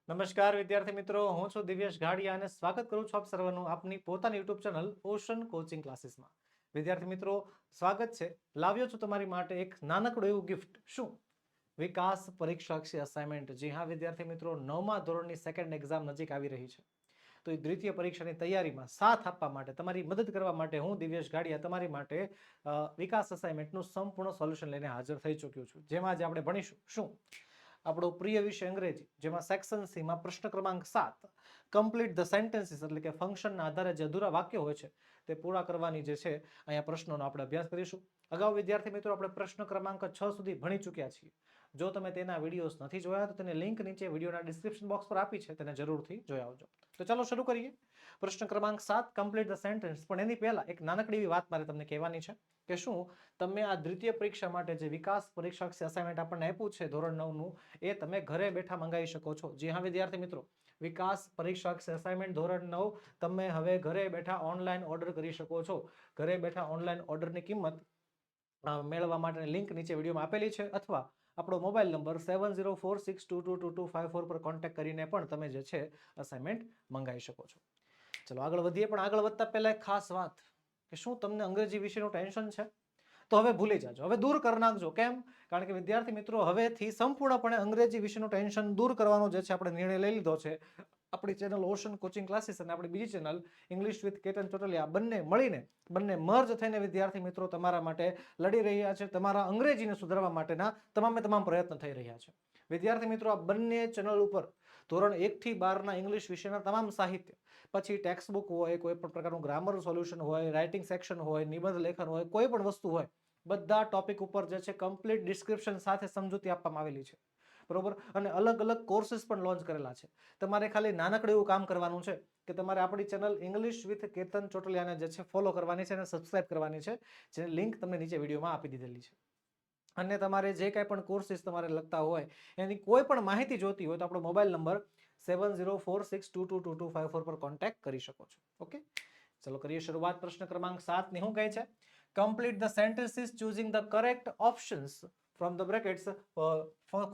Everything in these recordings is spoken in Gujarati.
નમસ્કાર વિદ્યાર્થી મિત્રો, હું છું દિવ્યેશ ઘાડિયા અને સ્વાગત કરું છું આપ સર્વનું આપની પોતાની યુટ્યુબ ચેનલ ઓશન કોચિંગ ક્લાસીસમાં. વિદ્યાર્થી મિત્રો, સ્વાગત છે. લાવ્યો છું તમારી માટે એક નાનકડું એવું ગિફ્ટ. શું? વિકાસ પરીક્ષાક્ષી અસાઇનમેન્ટ. જી હા વિદ્યાર્થી મિત્રો, 9મા ધોરણની સેકન્ડ એક્ઝામ નજીક આવી રહી છે. તો એ દ્વિતીય પરીક્ષાની તૈયારીમાં સાથ આપવા માટે, તમારી મદદ કરવા માટે હું દિવ્યેશ ઘાડિયા તમારી માટે વિકાસ અસાઇનમેન્ટનું સંપૂર્ણ સોલ્યુશન લઈને હાજર થઈ ચૂક્યો છું. જેમાં આજે આપણે ભણીશું શું? આપણો પ્રિય વિષય અંગ્રેજી, જેમાં સેક્શન સીમાં પ્રશ્ન ક્રમાંક 7 કમ્પ્લીટ ધ સેન્ટેન્સીસ એટલે કે ફંક્શનના આધારે જે અધૂરા વાક્યો હોય છે તે પૂરા કરવાની જે છે અહીંયા પ્રશ્નોનો આપણે અભ્યાસ કરીશું. અગાઉ વિદ્યાર્થી મિત્રો આપણે પ્રશ્ન ક્રમાંક 6 સુધી ભણી ચૂક્યા છીએ. જો તમે તેના વિડીયોઝ નથી જોયા તો તેની લિંક નીચે વિડીયોના ડિસ્ક્રિપ્શન બોક્સ પર આપી છે, તેને જરૂરથી જોઈ આવજો. તો ચાલો શરૂ કરીએ. પ્રશ્ન ક્રમાંક 7 કમ્પ્લીટ ધ સેન્ટેન્સ. પણ એની પહેલા એક નાનકડી એવી વાત મારે તમને કહેવાની છે કે શું તમે આ દ્વિતીય પરીક્ષા માટે જે વિકાસ પરીક્ષા અસાઇનમેન્ટ આપણને આપ્યું છે ધોરણ 9નું, એ તમે ઘરે બેઠા મંગાવી શકો છો. જી હા વિદ્યાર્થી મિત્રો, વિકાસ પરીક્ષા અસાઇનમેન્ટ ધોરણ 9 તમે હવે ઘરે બેઠા ઓનલાઈન ઓર્ડર કરી શકો છો. ઘરે બેઠા ઓનલાઈન ઓર્ડરની કિંમત મેળવવા માટેની લિંક નીચે વિડીયોમાં આપેલી છે, અથવા આપણો મોબાઈલ નંબર 7046222254 પર કોન્ટેક્ટ કરીને પણ તમે જે છે અસાઇનમેન્ટ મંગાવી શકો છો. ચલો આગળ વધીએ. પણ આગળ વધતા પહેલા એક ખાસ વાત કે શું તમને અંગ્રેજી વિષયનું ટેન્શન છે? તો હવે ભૂલી જાજો, હવે દૂર કરી નાખજો. કેમ? કારણ કે વિદ્યાર્થી મિત્રો, હવેથી સંપૂર્ણપણે અંગ્રેજી વિષયનું ટેન્શન દૂર કરવાનો જે છે આપણે નિર્ણય લઈ લીધો છે. આપણી ચેનલ ઓશન કોચિંગ ક્લાસીસ અને આપણી બીજી channel English with Ketan Chotaliya બંને મળીને, બંને મર્જ થઈને વિદ્યાર્થી મિત્રો તમારા માટે લડી રહ્યા છે. તમારા અંગ્રેજીને સુધારવા માટેના તમામ પ્રયત્ન થઈ રહ્યા છે. વિદ્યાર્થી મિત્રો, આ બંને ચેનલ ઉપર ધોરણ 1 થી 12ના ઇંગ્લિશ વિષયના તમામ સાહિત્ય, પછી ટેક્સ્ટ બુક હોય, કોઈ પણ પ્રકારનું ગ્રામર સોલ્યુશન હોય, રાઇટિંગ સેક્શન હોય, નિબંધ લેખન હોય, કોઈ પણ વસ્તુ હોય, બધા ટોપિક ઉપર જે છે કમ્પ્લીટ ડિસ્ક્રિપ્શન સાથે સમજૂતી આપવામાં આવેલી છે. બરોબર? અને અલગ અલગ કોર્सेस પણ લોન્ચ કરેલા છે. તમારે ખાલી નાનકડું એવું કામ કરવાનું છે કે તમારે આપણી ચેનલ ઇંગ્લિશ વિથ કેતન ચોટલિયાને જે છે ફોલો કરવાની છે અને સબસ્ક્રાઇબ કરવાની છે, જેની લિંક તમને નીચે વિડીયોમાં આપી દીધેલી છે. અને તમારે જે કાંઈ પણ કોર્सेस તમારે લગતા હોય, એની કોઈ પણ માહિતી જોતી હોય તો આપણો મોબાઈલ નંબર 7046222254 પર કોન્ટેક્ટ કરી શકો છો. ઓકે, ચલો કરીએ શરૂઆત. પ્રશ્ન ક્રમાંક 7 ની શું કહે છે? Complete the sentences choosing the correct options from the brackets,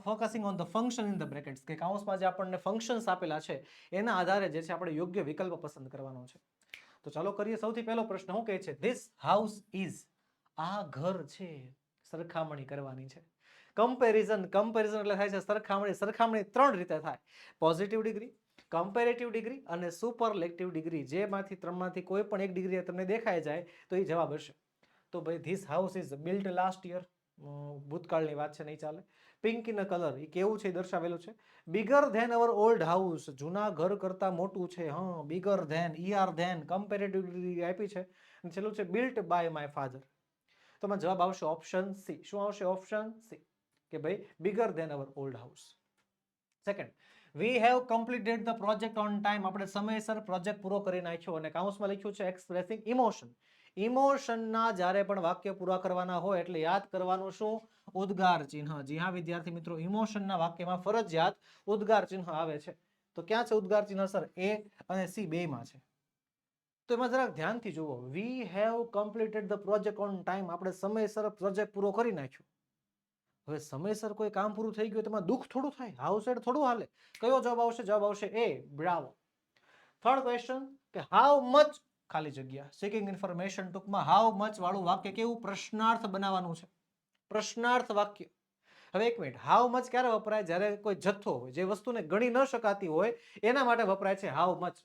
focusing on the function in the brackets. કે કૌંસમાં જે આપણને ફંક્શન્સ આપેલા છે એના આધારે જે છે આપણે યોગ્ય વિકલ્પ પસંદ કરવાનો છે. તો ચાલો કરીએ. સૌથી પહેલો પ્રશ્ન શું કહે છે? This house is. આ ઘર છે. સરખામણી કરવાની છે. કમ્પેરિઝન એટલે થાય છે સરખામણી. સરખામણી 3 રીતે થાય: પોઝિટિવ ડિગ્રી, કમ્પેરેટિવ ડિગ્રી અને સુપરલેટિવ ડિગ્રી. જેમાંથી 3માંથી કોઈ પણ એક ડિગ્રી તમને દેખાઈ જાય તો એ જવાબ હશે. તો ભાઈ this house is built last year, ભૂતકાળની વાત છે, નહીં ચાલે. પિંક ઇન કલર, એ કેવું છે દર્શાવેલું છે. Bigger than our old house, જૂના ઘર કરતા મોટું છે. હા, bigger than, E R than, comparative degree આપી છે. અને છેલ્લું છે બિલ્ટ બાય માય ફાધર. તો એમાં જવાબ આવશે ઓપ્શન સી. શું આવશે? ઓપ્શન સી, કે ભાઈ bigger than our old house. Second, we have completed the project on time. આપણે સમયસર પ્રોજેક્ટ પૂરો કરી નાખ્યો. અને કાઉન્સમાં લખ્યું છે એક્સપ્રેસિંગ ઇમોશન. ઇમોશનના જ્યારે પણ વાક્ય પૂરા કરવાના હોય એટલે યાદ કરવાનું શું? ઉદ્ગાર ચિહ્ન. જી હા વિદ્યાર્થી મિત્રો, ઇમોશનના વાક્યમાં ફરજિયાત ઉદ્ગાર ચિહ્ન આવે છે. તો ક્યાં છે ઉદ્ગાર ચિહ્ન સર? એ અને સી બેયમાં છે. તો એમાં જરાક ધ્યાનથી જુઓ. વી have completed the project on time. આપણે સમયસર પ્રોજેક્ટ પૂરો કરી નાખ્યો. હવે સમયસર કોઈ કામ પૂરું થઈ ગયું તેમાં દુઃખ થોડું થાય, હાઉસ સાઈડ થોડું હાલે. કયો જવાબ આવશે? જવાબ આવશે એ, બ્રાવો. થર્ડ ક્વેશ્ચન કે હાઉ મચ ખાલી જગ્યા, સીકિંગ ઇન્ફોર્મેશન. ટૂંકમાં હાઉ મચ વાળું વાક્ય કેવું? પ્રશ્નાર્થ બનાવવાનું છે. પ્રશ્નાર્થ વાક્ય. હવે એક મિનિટ, હાઉ મચ ક્યારે વપરાય? જ્યારે કોઈ જથ્થો હોય, જે વસ્તુને ગણી ન શકાતી હોય, એના માટે વપરાય છે હાઉ મચ.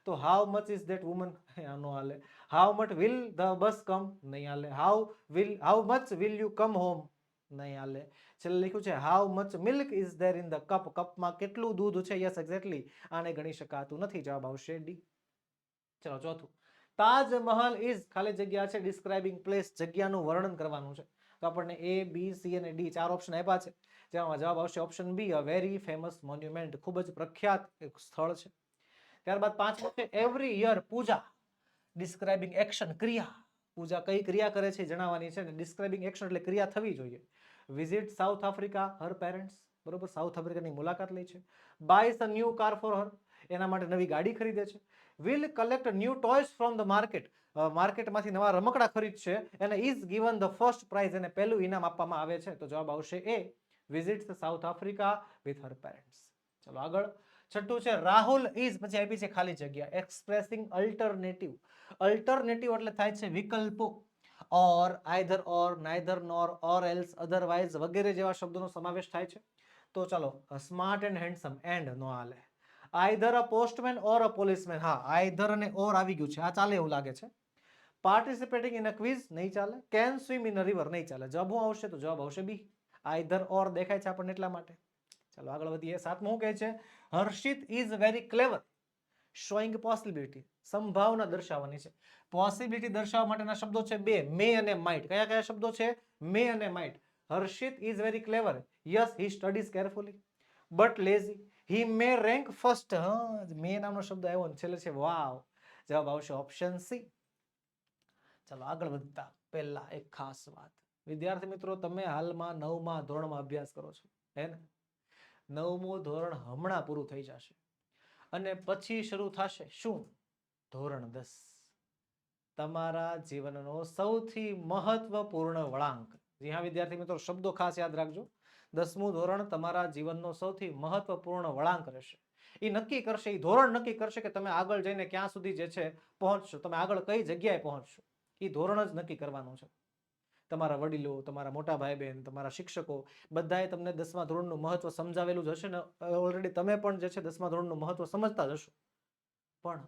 તો how much is that woman, આનો હાલે. How much will the bus come, નહીં હાલે. How much will you come home, નહીં હાલે. છેલ્લે લખ્યું છે how much milk is there in the cup. કપમાં કેટલું દૂધ છે? યસ એક્ઝેક્ટલી, આને ગણી શકાતું નથી. જવાબ આવશે ડી. ચલો ચોથું, તાજમહલ ઇઝ ખાલી જગ્યા છે ડિસ્ક્રાઇબિંગ પ્લેસ. જગ્યાનું વર્ણન કરવાનું છે. તો આપણને એ, બી, સી અને ડી 4 ઓપ્શન આપ્યા છે, જેમાં જવાબ આવશે option B, a very famous monument. ખૂબ જ પ્રખ્યાત એક સ્થળ છે. ત્યારબાદ પાંચમું છે every year Puja, describing action, ક્રિયા. પૂજા કઈ ક્રિયા કરે છે જણાવવાની છે. ડિસ્ક્રાઇબિંગ એક્શન એટલે ક્રિયા થવી જોઈએ. Visit South Africa her parents, બરોબર, સાઉથ આફ્રિકાની મુલાકાત લે છે. Buys a new car for her, એના માટે નવી ગાડી ખરીદે છે. Will collect new toys from the market, માર્કેટમાંથી નવા રમકડા ખરીદશે. અને is given the first prize, અને પહેલું ઇનામ આપવામાં આવે છે. તો જવાબ આવશે એ, visits South Africa with her parents. ચલો આગળ છઠ્ઠું છે રાહુલ ઇઝ પછી આપી છે ખાલી જગ્યા એક્સપ્રેસિંગ અલ્ટરનેટિવ. અલ્ટરનેટિવ એટલે થાય છે વિકલ્પો, or, either or, neither nor, or else, otherwise વગેરે જેવા શબ્દોનો સમાવેશ થાય છે. તો ચાલો સ્માર્ટ એન્ડ હેન્ડસમ એન્ડ નો હાલે. Either a postman or a policeman, હા આઈધર અને ઓર આવી ગયું છે, આ ચાલે એવું લાગે છે. પાર્ટિસિપેટિંગ ઇન અ ક્વિઝ નહીં ચાલે. Can swim in a river નહીં ચાલે. જવાબ શું આવશે? તો જવાબ આવશે બી. આઈધર ઓર દેખાય છે આપણને એટલા માટે. ચાલો આગળ વધીએ. સાતમું શું કહે છે? Harshit is very clever, showing possibility, સંભાવના દર્શાવવાની છે. પોસિબિલિટી દર્શાવવા માટેના શબ્દો છે બે, મે અને માઇટ. કયા કયા શબ્દો છે? મે અને might. Harshit is very clever, yes he studies carefully, but lazy, he May rank first. હા, મે નામનો શબ્દ આવ્યો છેલ્લે છે, વાવ. જવાબ આવશે ઓપ્શન સી. ચાલો આગળ વધતા પહેલા એક ખાસ વાત, વિદ્યાર્થી મિત્રો તમે હાલમાં 9મા ધોરણમાં અભ્યાસ કરો છો, હે ને? 9મું ધોરણ હમણાં પૂરું થઈ જશે અને પછી શરૂ થશે શું? ધોરણ 10. તમારા જીવનનો સૌથી મહત્વપૂર્ણ વળાંક. જી હા વિદ્યાર્થી મિત્રો, શબ્દો ખાસ યાદ રાખજો. 10મું ધોરણ તમારા જીવનનો સૌથી મહત્વપૂર્ણ વળાંક રહેશે. એ નક્કી કરશે, એ ધોરણ નક્કી કરશે કે તમે આગળ જઈને ક્યાં સુધી જે છે પહોંચશો, તમે આગળ કઈ જગ્યાએ પહોંચશો. એ ધોરણ જ નક્કી કરવાનું છે. તમારા વડીલો, તમારા મોટા ભાઈ બહેન, તમારા શિક્ષકો બધાએ તમને 10મા ધોરણનું મહત્વ સમજાવેલું જ હશે ને. ઓલરેડી તમે પણ જે છે 10મા ધોરણનું મહત્વ સમજતા જ હશો. પણ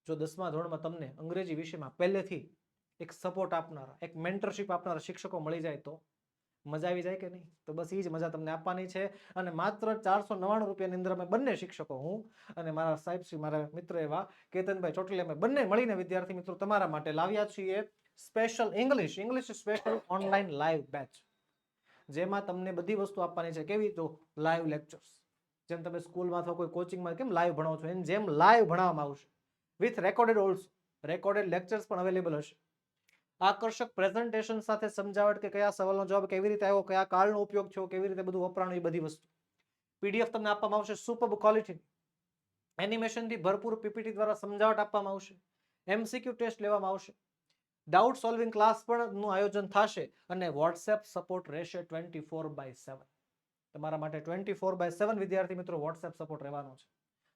જો 10મા ધોરણમાં તમને અંગ્રેજી વિષયમાં પહેલેથી એક સપોર્ટ આપનારા, એક મેન્ટરશિપ આપનારા શિક્ષકો મળી જાય તો મજા આવી જાય કે નહીં? તો બસ એ જ મજા તમને આપવાની છે. અને માત્ર 499 રૂપિયાની અંદર અમે બંને શિક્ષકો, હું અને મારા સાહેબ શ્રી, મારા મિત્ર એવા કેતનભાઈ ચોટલી, અમે બંને મળીને વિદ્યાર્થી મિત્રો તમારા માટે લાવ્યા છીએ special English special online live batch, જેમાં તમને બધી વસ્તુ આપવાની છે. કેવી? તો લાઈવ લેક્ચર્સ, જેમ તમે સ્કૂલમાં અથવા કોઈ કોચિંગમાં કેમ લાઈવ ભણાવો છો એની જેમ લાઈવ ભણાવવામાં આવશે, with recorded also. Recorded lectures પણ અવેલેબલ હશે. આકર્ષક પ્રેઝન્ટેશન સાથે સમજાવટ કે કયા સવાલનો જવાબ કેવી રીતે આવ્યો, કયા કાળનો ઉપયોગ થયો, કેવી રીતે બધું વપરાણું, એ બધી વસ્તુ. પીડીએફ તમને આપવામાં આવશે સુપર્બ ક્વોલિટી, એનિમેશનથી ભરપૂર પીપીટી દ્વારા સમજાવટ આપવામાં આવશે. એમસીક્યુ ટેસ્ટ લેવામાં આવશે. ડાઉટ સોલ્વિંગ ક્લાસ પણ નું આયોજન થશે અને વોટ્સએપ સપોર્ટ રહેશે 24/7. તમારા માટે 24/7 વિદ્યાર્થી મિત્રો વોટ્સએપ સપોર્ટ રહેવાનો છે.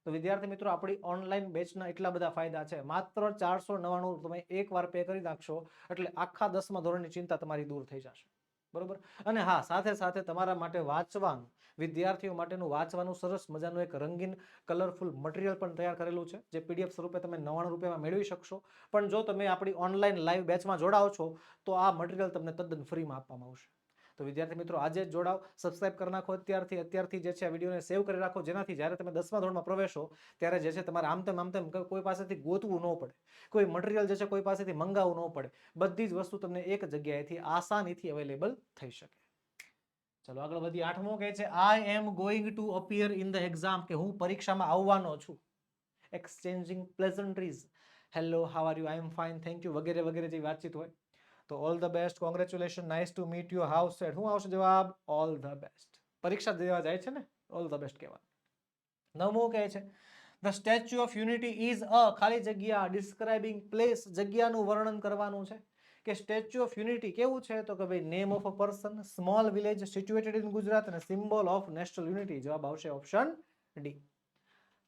તો વિદ્યાર્થી મિત્રો આપણી ઓનલાઈન બેચના એટલા બધા ફાયદા છે. માત્ર 499 તમે એકવાર પે કરી નાખશો એટલે આખા 10મા ધોરણની ચિંતા તમારી દૂર થઈ જશે. બરોબર? અને હા, સાથે સાથે તમારા માટે વાંચવાનું, વિદ્યાર્થીઓ માટેનું વાંચવાનું સરસ મજાનું એક રંગીન કલરફુલ મટીરિયલ પણ તૈયાર કરેલું છે, જે પીડીએફ સ્વરૂપે તમે 99 રૂપિયામાં મેળવી શકશો. પણ જો તમે આપણી ઓનલાઈન લાઈવ બેચમાં જોડાઓ છો તો આ મટીરિયલ તમને તદ્દન ફ્રીમાં આપવામાં આવશે. તો વિદ્યાર્થી મિત્રો આજે જ જોડાઓ, સબસ્ક્રાઇબ કરી નાખો અત્યારથી જે છે આ વિડીયોને સેવ કરી રાખો, જેનાથી જ્યારે તમે 10મા ધોરણમાં પ્રવેશો ત્યારે જે છે તમારે આમ તેમ કોઈ પાસેથી ગોતવું ન પડે, કોઈ મટીરિયલ જે છે કોઈ પાસેથી મંગાવવું ન પડે. બધી જ વસ્તુ તમને એક જગ્યાએથી આસાનીથી અવેલેબલ થઈ શકે. ચલો આગળ વધીએ. 8મો કહે છે I am going to appear in the exam, કે હું પરીક્ષામાં આવવાનો છું. Exchanging pleasantries, hello, how are you, I am fine, thank you વગેરે વગેરે જેવી વાતચીત હોય. તો all the best, congratulation, nice to meet you, how sad. શું આવશે જવાબ? All the best. પરીક્ષા દેવા જાય છે ને, ઓલ ધ બેસ્ટ કહેવાનું. 9મું કહે છે the statue of unity is a ખાલી જગ્યા ડિસ્ક્રાઇબિંગ પ્લેસ, જગ્યાનું વર્ણન કરવાનું છે. કે સ્ટેચ્યુ ઓફ યુનિટી કેવું છે? તો કે ભાઈ name of a person, small village situated in Gujarat અને સિમ્બોલ ઓફ નેશનલ યુનિટી. જવાબ આવશે ઓપ્શન ડી.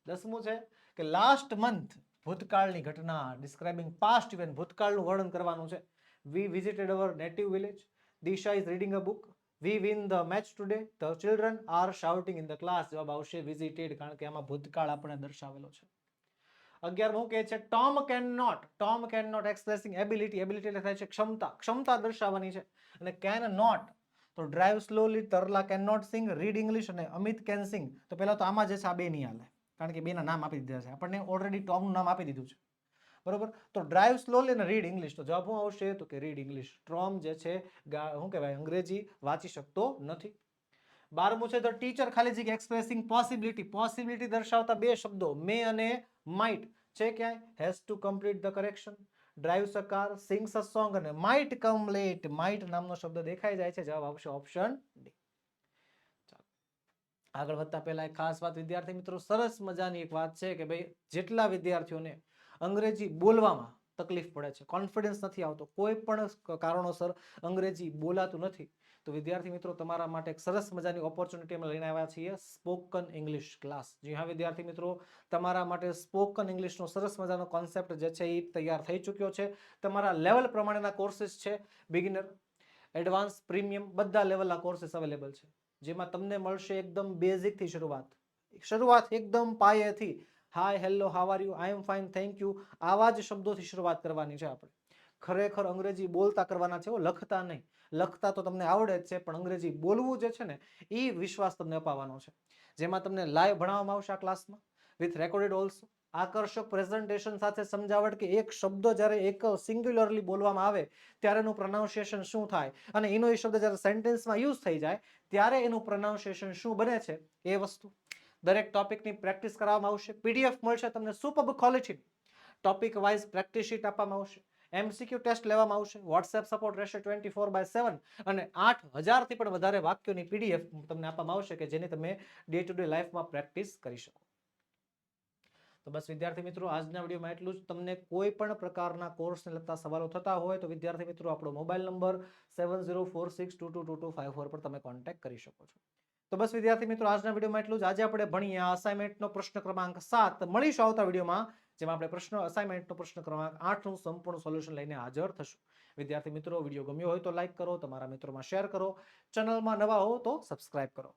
10મું છે કે લાસ્ટ મંથ, ભૂતકાળની ઘટના, ડિસ્ક્રાઇબિંગ પાસ્ટ ઇવેન્ટ, ભૂતકાળનું વર્ણન કરવાનું છે. We visited our native village, Disha is reading a book, we win the match today, the children are shouting in the class. જવાબ આવશે વિઝિટેડ, કારણ કે આમાં ભૂતકાળ આપણે દર્શાવેલો છે. 11મું કહે છે Tom can not expressing ability, ability એટલે થાય છે ક્ષમતા, ક્ષમતા દર્શાવવાની છે. અને કેન નોટ તો drive slowly, Tarla can not sing, read English અને અમિત કેન સિંગ. તો પહેલા તો આમાં જે છે આ બે નહીં હાલે, કારણ કે બેના નામ આપી દીધા છે આપણને, ઓલરેડી ટોમનું નામ આપી દીધું છે. બરોબર? તો ડ્રાઈવ સ્લોલી અને રીડ ઇંગ્લિશ, તો જવાબ શું આવશે? તો કે રીડ ઇંગ્લિશ. ટોમ જે છે શું કહેવાય, અંગ્રેજી વાંચી શકતો નથી. 12મું છે ધ ટીચર ખાલી જગ્યા એક્સપ્રેસિંગ પોસિબિલિટી, પોસિબિલિટી દર્શાવતા બે શબ્દો મે અને માઇટ છે. ક્યાંય? Has to complete the correction, drives a car, sings a song અને માઇટ કમ લેટ. માઇટ નામનો શબ્દ દેખાઈ જાય છે. જવાબ આવશે ઓપ્શન ડી. આગળ વધતા પહેલા એક ખાસ વાત વિદ્યાર્થી મિત્રો, સરસ મજાની એક વાત છે કે ભાઈ જેટલા વિદ્યાર્થીઓને અંગ્રેજી બોલવામાં તકલીફ પડે છે, કોન્ફિડન્સ નથી આવતો, કોઈ પણ કારણોસર અંગ્રેજી બોલાતું નથી, તો વિદ્યાર્થી મિત્રો તમારા માટે એક સરસ મજાની ઓપોર્ચ્યુનિટી અમે લઈને આવ્યા છીએ, સ્પોકન ઇંગ્લિશ ક્લાસ. જી હા વિદ્યાર્થી મિત્રો, તમારા માટે સ્પોકન ઇંગ્લિશનો સરસ મજાનો કોન્સેપ્ટ જે છે એ તૈયાર થઈ ચૂક્યો છે. તમારા લેવલ પ્રમાણેના કોર્સિસ છે, બિગિનર, એડવાન્સ, પ્રીમિયમ, બધા લેવલના કોર્સિસ અવેલેબલ છે, જેમાં તમને મળશે એકદમ બેઝિકથી શરૂઆત એકદમ પાયેથી. Hi, hello, how are you, I am fine, thank you, આવા જ શબ્દોથી શરૂઆત કરવાની છે આપણે. ખરેખર અંગ્રેજી બોલતા કરવાના છે, લખતા નહીં. લખતા તો તમને આવડે જ છે, પણ અંગ્રેજી બોલવું જે છે ને એ વિશ્વાસ તમને અપાવવાનો છે, જેમાં તમને લાઈવ ભણાવવામાં આવશે આ ક્લાસમાં, વિથ રેકોર્ડેડ ઓલ્સો, આકર્ષક પ્રેઝન્ટેશન સાથે સમજાવટ કે એક શબ્દ જ્યારે એક સિંગ્યુલરલી બોલવામાં આવે ત્યારે એનું પ્રોનાઉન્સિએશન શું થાય, અને એનો એ શબ્દ જ્યારે સેન્ટેન્સમાં યુઝ થઈ જાય ત્યારે એનું પ્રોનાઉન્સિએશન શું બને છે, એ વસ્તુ દરેક ટોપિકની પ્રેક્ટિસ કરવામાં આવશે. પીડીએફ મળશે તમને superb quality, topic wise practice sheet આપવામાં આવશે, MCQ ટેસ્ટ લેવામાં આવશે, વોટ્સએપ સપોર્ટ રહેશે 24/7, અને 8000 થી પણ વધારે વાક્યોની PDF તમને આપવામાં આવશે કે જેની તમે ડે ટુ ડે લાઈફમાં પ્રેક્ટિસ કરી શકો. તો બસ વિદ્યાર્થી મિત્રો, આજના વિડીયોમાં એટલું જ. તમને કોઈ પણ પ્રકારના કોર્સને લગતા સવાલો થતા હોય તો વિદ્યાર્થી મિત્રો આપણો મોબાઈલ નંબર 7046222254 પર તમે કોન્ટેક્ટ કરી શકો છો. તો બસ વિદ્યાર્થી મિત્રો, આજના વિડીયોમાં એટલું જ. આજે આપણે ભણીએ અસાઇનમેન્ટનો પ્રશ્ન ક્રમાંક 7. મળીશું આવતા વિડીયોમાં, જેમાં આપણે અસાઇનમેન્ટનો પ્રશ્ન ક્રમાંક 8 નું સંપૂર્ણ સોલ્યુશન લઈને હાજર થશું. વિદ્યાર્થી મિત્રો, વિડીયો ગમ્યો હોય તો લાઈક કરો, તમારા મિત્રોમાં શેર કરો, ચેનલમાં નવા હો તો સબસ્ક્રાઇબ કરો.